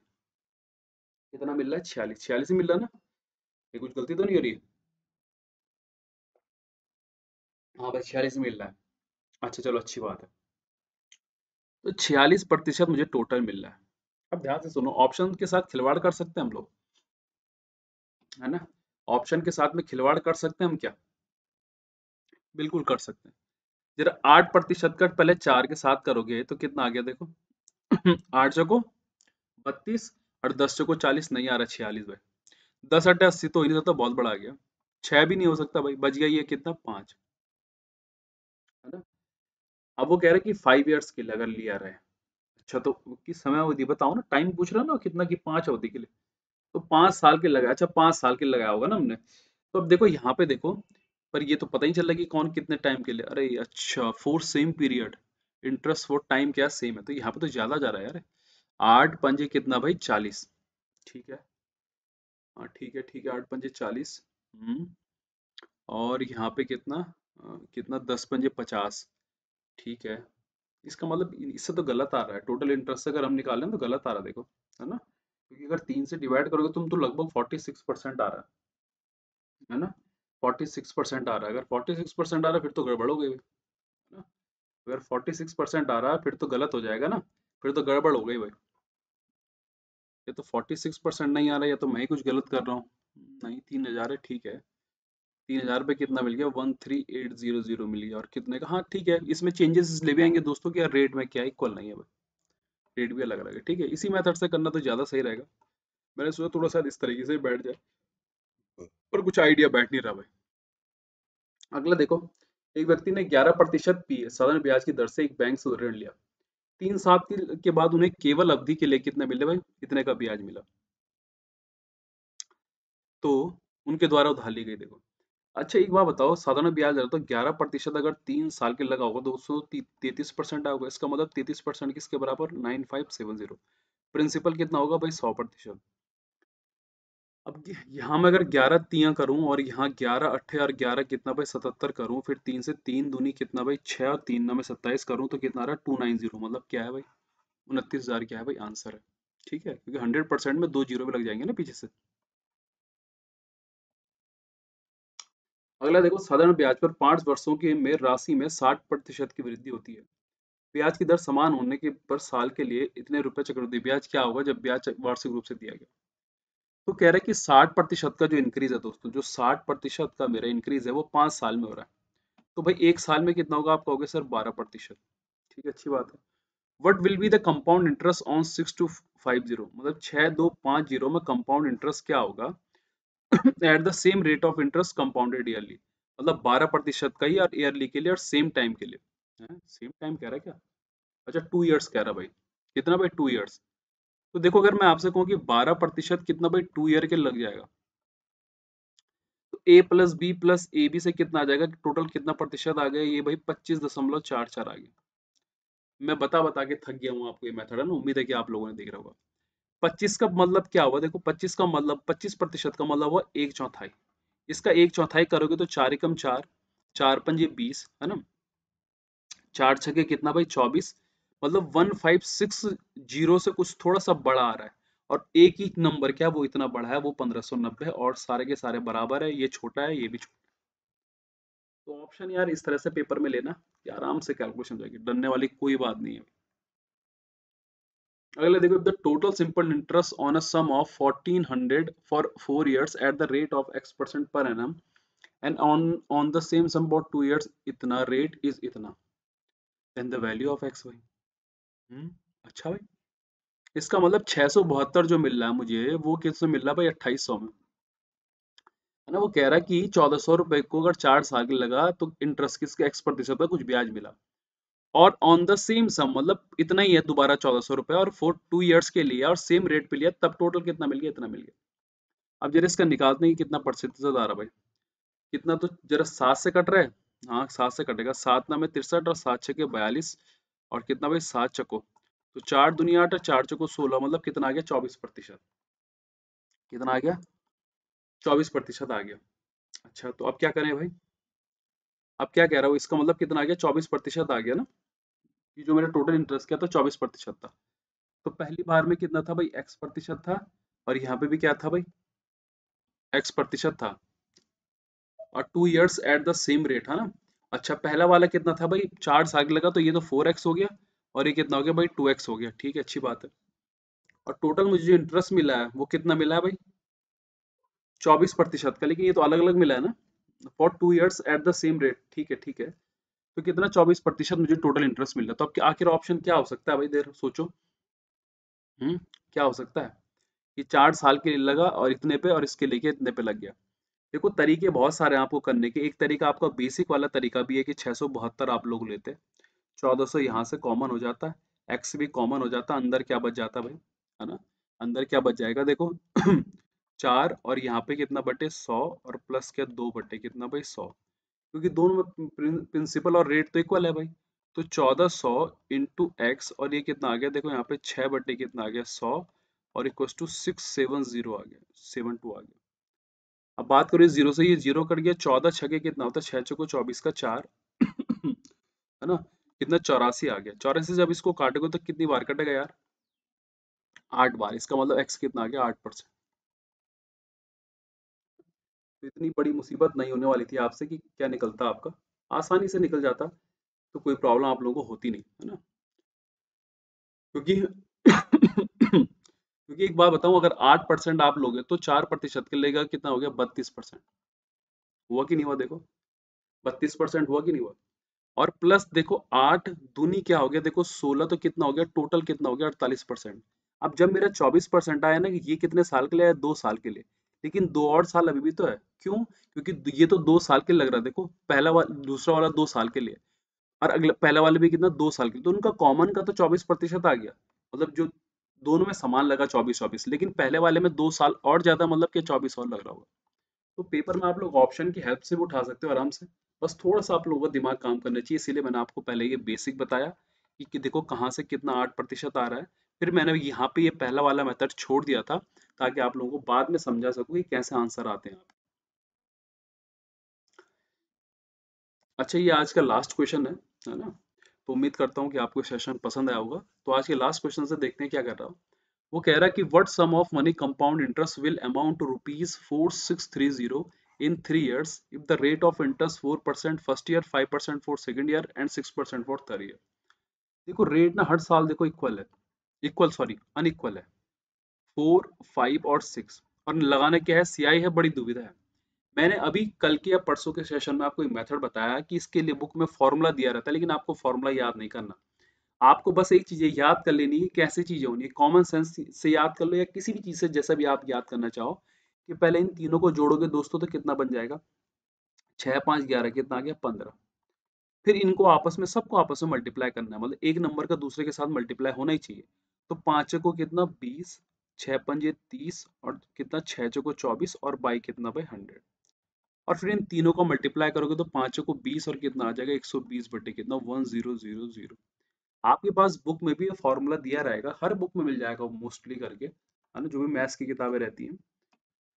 कितना मिल रहा है, 46, 46 ही मिल रहा है ना। ये कुछ गलती तो नहीं हो रही है। हाँ भाई, 46 मिल रहा है। अच्छा चलो, अच्छी बात है। तो 46% मुझे टोटल मिल रहा है। अब ध्यान से सुनो, ऑप्शन के साथ खिलवाड़ कर सकते हैं हम लोग, है ना। ऑप्शन के साथ में खिलवाड़ कर सकते हैं हम क्या, बिल्कुल कर सकते हैं। जरा 8% का पहले 4 के साथ करोगे तो कितना आ गया देखो। 8 चौको 32, और 10 चौको 40, नहीं आ रहा 46 भाई। 10 अट्ठे 80 तो हो ही नहीं सकता, बहुत बड़ा आ गया। 6 भी नहीं हो सकता भाई, बच गया ये कितना 5, है ना। अब वो कह रहे हैं कि 5 years के लिए अगर लिया रहे। अच्छा, तो किस समय अवधि बताओ ना, टाइम पूछ रहा ना कितना, की 5 अवधि के लिए। तो 5 साल के लगाया, अच्छा 5 साल के लगाया होगा ना हमने। तो अब देखो यहाँ पे देखो, पर ये तो पता ही चल रहा है कि कौन कितने टाइम के लिए, अरे अच्छा, for same period interest for time क्या सेम है, तो यहाँ पे तो ज्यादा जा रहा है यार। 8 पंजे कितना भाई 40, ठीक है। हाँ ठीक है ठीक है, 8 पंजे 40। और यहाँ पे कितना, कितना 10 पंजे 50, ठीक है। इसका मतलब इससे तो गलत आ रहा है, टोटल इंटरेस्ट अगर हम निकालें तो गलत आ रहा है देखो, है ना। क्योंकि अगर 3 से डिवाइड करोगे तुम तो लगभग 46% आ रहा है ना। 46% आ रहा है, अगर 46% आ रहा है फिर तो गड़बड़ हो गई, है ना। अगर 46% आ रहा है फिर तो गलत हो जाएगा ना, फिर तो गड़बड़ हो गई भाई। ये तो 46% नहीं आ रहा है, या तो मैं ही कुछ गलत कर रहा हूँ। नहीं, 3000 है, ठीक है। 3000 पे कितना मिल गया, 13800 मिल गया, और कितने का, हाँ ठीक है, इसमें चेंजेस इसलिए भी आएंगे दोस्तों कि यार रेट में क्या इक्वल नहीं है भाई, रेट भी अलग अलग है, ठीक है। इसी मेथड से करना तो ज्यादा सही रहेगा। मैंने सोचा थोड़ा सा इस तरीके से बैठ जाए, पर कुछ आइडिया बैठ नहीं रहा भाई। अगला देखो, एक व्यक्ति ने 11% पी साधारण ब्याज की दर से एक बैंक से ऋण लिया। 3 साल के बाद उन्हें केवल अवधि के लिए कितना मिले भाई, कितने का ब्याज मिला। तो उनके द्वारा उधार ली गई, देखो। अच्छा एक बात बताओ, साधारण ब्याज दर तो 11% अगर 3 साल के लगा होगा तो 233% आएगा। इसका मतलब 33% किसके बराबर, 9570। प्रिंसिपल कितना होगा भाई, 100%। अब यहाँ मैं अगर 11 तियां करूं, और यहाँ 11 अट्ठे और 11 कितना भाई 77 करूं, फिर 3 से 3 दूनी कितना भाई 6, और 3 में 27 करूं, तो कितना आ रहा है 290। मतलब क्या है भाई, 29,000 क्या है भाई, आंसर है। ठीक है, क्योंकि 100% में 2 जीरो भी लग जाएंगे ना पीछे से। अगला देखो, साधारण ब्याज पर 5 वर्षों के में राशि में 60% की वृद्धि होती है। ब्याज की दर समान होने के पर साल के लिए इतने रुपए चक्रवृद्धि ब्याज क्या होगा जब ब्याज वार्षिक रूप से दिया गया। तो कह रहा है कि 60% का जो इंक्रीज है दोस्तों, जो 60% का मेरा इंक्रीज है वो 5 साल में हो रहा है। तो भाई एक साल में कितना होगा, आप कहोगे सर 12%। ठीक है, अच्छी बात है। What will be the compound interest on 6250, मतलब 6250 में कंपाउंड इंटरेस्ट क्या होगा at the same rate of interest compounded yearly, मतलब 12% का ही और ईयरली के लिए और सेम टाइम के लिए। सेम टाइम कह रहा है क्या? अच्छा 2 ईयर्स कह रहा भाई। कितना भाई? 2 ईयर्स। तो देखो अगर मैं आपसे कहूँ कि 12% कितना भाई 2 ईयर के लग जाएगा, तो A plus B plus A B से कितना आ जाएगा, टोटल कितना प्रतिशत आ गया, ये भाई 25.44 आ गया। मैं बता बता के थक गया हूँ आपको, ये मेथड है ना, उम्मीद है कि आप लोगों ने देख रहा होगा। 25 का मतलब क्या हुआ, देखो 25 का मतलब 25% का मतलब हुआ एक चौथाई। इसका एक चौथाई करोगे तो 4 एकम 4, 4 पंजे 20 है ना, 4 छके कितना भाई 24, मतलब 1560 से कुछ थोड़ा सा बड़ा आ रहा है। और एक ही नंबर क्या वो इतना बड़ा है, वो 1590 है, और सारे के सारे बराबर है, ये छोटा है ये भी छोटा। तो ऑप्शन यार इस तरह से पेपर में लेना कि आराम से कैलकुलेशन हो जाएगी, डरने वाली कोई बात नहीं है। अगला देखो, the total simple interest on a sum of 1400 for 4 years at the rate of X% per annum and on the same sum for 2 years इतना रेट इज इतना, then the value of x y. अच्छा भाई, इसका मतलब 672 जो मिल रहा है मुझे, वो किससे मिल रहा है भाई? 2800 में, है ना। वो कह रहा है कि 1400 रुपए को अगर 4 साल के लगा तो इंटरेस्ट किसके X% का कुछ ब्याज मिला, और ऑन द सेम सम मतलब इतना ही है दोबारा 1400 रुपए, और फॉर 2 years के लिए और सेम रेट पे लिया, तब टोटल कितना मिल गया? इतना मिल गया। अब जरा इसका निकालते हैं कि कितना प्रतिशत आ रहा भाई, कितना, तो जरा 7 से कट रहा है। हाँ 7 से कटेगा, 7 9 में 63 और 7 6 42, और कितना भाई 7 चको, तो 4 दूनी 8 और 4 चको 16, मतलब कितना आ गया? 24%। कितना आ गया? 24% आ गया। अच्छा तो अब क्या करें भाई, अब क्या कह रहा हूँ, इसका मतलब कितना आ गया? 24% आ गया ना। ये जो मेरा टोटल इंटरेस्ट क्या था, 24% था। तो पहली बार में कितना था भाई? X% था, और यहाँ पे भी क्या था भाई? X% था, और 2 years at the same rate है ना। अच्छा पहला वाला कितना था भाई? 4 साल लगा, तो ये तो 4x हो गया, और ये कितना हो गया भाई? 2x हो गया। ठीक है, अच्छी बात है। और टोटल मुझे जो इंटरेस्ट मिला है वो कितना मिला है भाई? 24% का, लेकिन ये तो अलग अलग मिला है ना, for 2 years at the same rate. ठीक है ठीक है, तो कितना 24% मुझे टोटल इंटरेस्ट मिल रहा है। तो अब आखिर ऑप्शन क्या हो सकता है भाई? देर सोचो। क्या हो सकता है कि 4 साल के लिए लगा और इतने पे, और इसके लेके इतने पे लग गया। देखो तरीके बहुत सारे हैं आपको करने के। एक तरीका आपका बेसिक वाला तरीका भी है कि 672 आप लोग लेते, 1400 यहाँ से कॉमन हो जाता है, एक्स भी कॉमन हो जाता, अंदर क्या बच जाता भाई, है ना। अंदर क्या बच जाएगा देखो 4, और यहाँ पे कितना बटे 100, और प्लस क्या 2 बटे कितना भाई 100, क्योंकि दोनों में प्रिंसिपल और रेट तो इक्वल है भाई। तो 1400 इंटू एक्स, और ये कितना आ गया देखो यहाँ पे 6 बटे कितना आ गया 100, और इक्व टू 670 आ गया, 72 आ गया। अब बात करो इस जीरो से, ये जीरो कट गया, 14 छके कितना होता है? 6 चौको 24 का 4 है ना, कितना 84 आ गया। 84 जब इसको काटोगे तो कितनी बार कटेगा यार? 8 बार। इसका मतलब एक्स कितना आ गया? 8%। तो इतनी बड़ी मुसीबत नहीं होने वाली थी आपसे कि क्या निकलता आपका, आसानी से निकल जाता, तो कोई प्रॉब्लम आप लोगों को होती नहीं, है ना। क्योंकि क्योंकि एक बात बताऊं, अगर 8% आप लोगे तो 4% के लेगा कितना हो गया? 32%। हुआ कि नहीं हुआ देखो, 32% हुआ कि नहीं हुआ। और प्लस देखो 8 दूनी क्या हो गया देखो 16, तो कितना हो गया टोटल? कितना हो गया? 48%। अब जब मेरा 24% आया ना, कि ये कितने साल के लिए आया? 2 साल के लिए, लेकिन 2 और साल अभी भी तो है। क्यों? क्योंकि ये तो 2 साल के लग रहा है, देखो पहला वाला दूसरा वाला 2 साल के लिए, और अगला पहला वाला भी कितना 2 साल के लिए, तो उनका कॉमन का तो 24% आ गया, मतलब जो दोनों में समान लगा 24 24, लेकिन पहले वाले में 2 साल और ज्यादा, मतलब कि 24 और लग रहा होगा। तो पेपर में आप लोग ऑप्शन की हेल्प से भी उठा सकते हो आराम से, बस थोड़ा सा आप लोगों का दिमाग काम करना चाहिए। इसीलिए मैंने आपको पहले ये बेसिक बताया कि देखो कहाँ से कितना 8% आ रहा है, फिर मैंने यहाँ पे ये पहला वाला मेथड छोड़ दिया था, ताकि आप लोगों को बाद में समझा सकूँ कि कैसे आंसर आते हैं। अच्छा ये आज का लास्ट क्वेश्चन है ना, तो उम्मीद करता हूँ कि आपको सेशन पसंद आया होगा। तो आज के लास्ट क्वेश्चन से देखते हैं क्या कर रहा हूँ। वो कह रहा है कि what sum of money compound interest will amount to rupees 4630 in 3 years if the rate of interest 4% first year, 5% for second year and 6% for third year. देखो रेट ना हर साल देखो इक्वल है, इक्वल सॉरी अनइक्वल है, 4, 5 और 6, और लगाना क्या है, सियाही है, बड़ी दुविधा है। मैंने अभी कल के या परसों के सेशन में आपको एक मेथड बताया कि इसके लिए बुक में फॉर्मूला दिया रहता है, लेकिन आपको फॉर्मूला याद नहीं करना। आपको बस एक चीज याद कर लेनी है, कैसी चीजें होनी है, कॉमन सेंस से याद कर लो या किसी भी चीज से जैसा भी आप याद करना चाहो, कि पहले इन तीनों को जोड़ोगे दोस्तों तो कितना बन जाएगा, 6, 5, 11 कितना आ गया 15। फिर इनको आपस में सबको आपस में मल्टीप्लाई करना है, मतलब एक नंबर का दूसरे के साथ मल्टीप्लाई होना ही चाहिए। तो 5 को कितना 20, 6 पंजे 30 और कितना 6 चौको 24 और बाई कितना भाई 100। और फिर इन तीनों को मल्टीप्लाई करोगे तो 5 को 20 और कितना आ जाएगा 120 बटे कितना 1000। आपके पास बुक में भी ये फॉर्मूला दिया रहेगा, हर बुक में मिल जाएगा मोस्टली करके, है ना, जो भी मैथ्स की किताबें रहती हैं।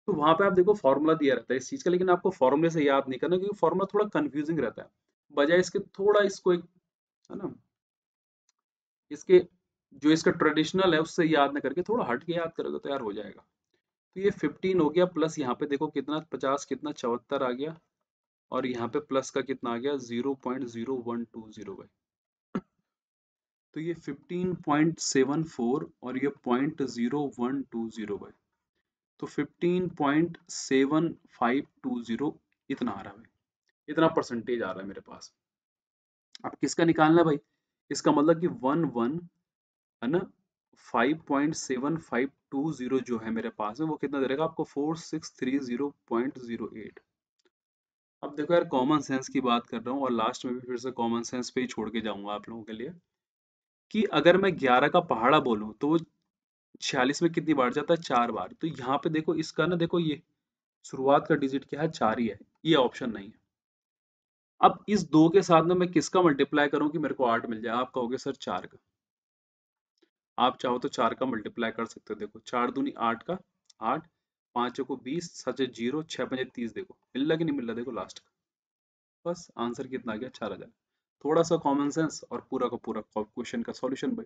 तो वहां पे आप देखो फॉर्मूला दिया रहता है इस चीज का, लेकिन आपको फॉर्मूले से याद नहीं करना, क्योंकि फॉर्मूला थोड़ा कंफ्यूजिंग रहता है। बजाय इसके थोड़ा इसको एक, है ना, इसके जो इसका ट्रेडिशनल है उससे याद न करके थोड़ा हट के याद करोगे तो यार हो जाएगा। तो ये 15 हो गया, प्लस यहाँ पे देखो कितना 50 कितना 74 आ गया, और यहाँ पे प्लस का कितना आ गया 0.0120 भाई। तो ये 15.74 और ये 0.0120 भाई, तो 15.7520 इतना आ रहा है भाई, इतना परसेंटेज आ रहा है मेरे पास। अब किसका निकालना है भाई, इसका मतलब कि 1 है ना, 5.7520 जो है मेरे पास में वो कितना दे देगा आपको 4630.08। अब देखो यार कॉमन सेंस की बात कर रहा हूँ और लास्ट में भी फिर से कॉमन सेंस पे ही छोड़ के जाऊंगा आप लोगों के लिए, कि अगर मैं 11 का पहाड़ा बोलूं तो वो 46 में कितनी बार जाता है 4 बार। तो यहाँ पे देखो इसका ना, देखो ये शुरुआत का डिजिट क्या है 4 ही है, ये ऑप्शन नहीं है। अब इस 2 के साथ में मैं किसका मल्टीप्लाई करूं कि मेरे को 8 मिल जाए, आप कहोगे सर 4 का। आप चाहो तो 4 का मल्टीप्लाई कर सकते हो, देखो 4 दूनी 8 का 8, 5 को 20, 7 0, 6 पंजे 30, देखो मिल रहा कि नहीं मिल रहा, देखो लास्ट का बस आंसर कितना आ गया 4000। थोड़ा सा कॉमन सेंस और पूरा का पूरा क्वेश्चन का सॉल्यूशन भाई।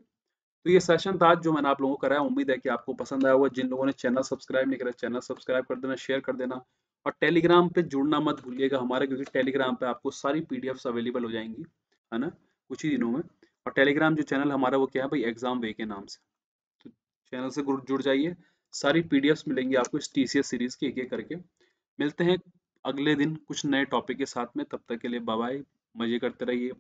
तो ये सेशन था आज जो मैंने आप लोगों को कराया, उम्मीद है कि आपको पसंद आया होगा। जिन लोगों ने चैनल सब्सक्राइब नहीं करा चैनल सब्सक्राइब कर देना, शेयर कर देना, और टेलीग्राम पे जुड़ना मत भूलिएगा हमारे, क्योंकि टेलीग्राम पे आपको सारी पीडीएफ्स अवेलेबल हो जाएंगी, है ना, कुछ ही दिनों में। और टेलीग्राम जो चैनल हमारा वो क्या है भाई, एग्जाम वे के नाम से। तो चैनल से जुड़ जाइए, सारी पीडीएफ्स मिलेंगी आपको इस टीसीएस सीरीज की एक एक करके। मिलते हैं अगले दिन कुछ नए टॉपिक के साथ में, तब तक के लिए बाय बाय, मजे करते रहिए।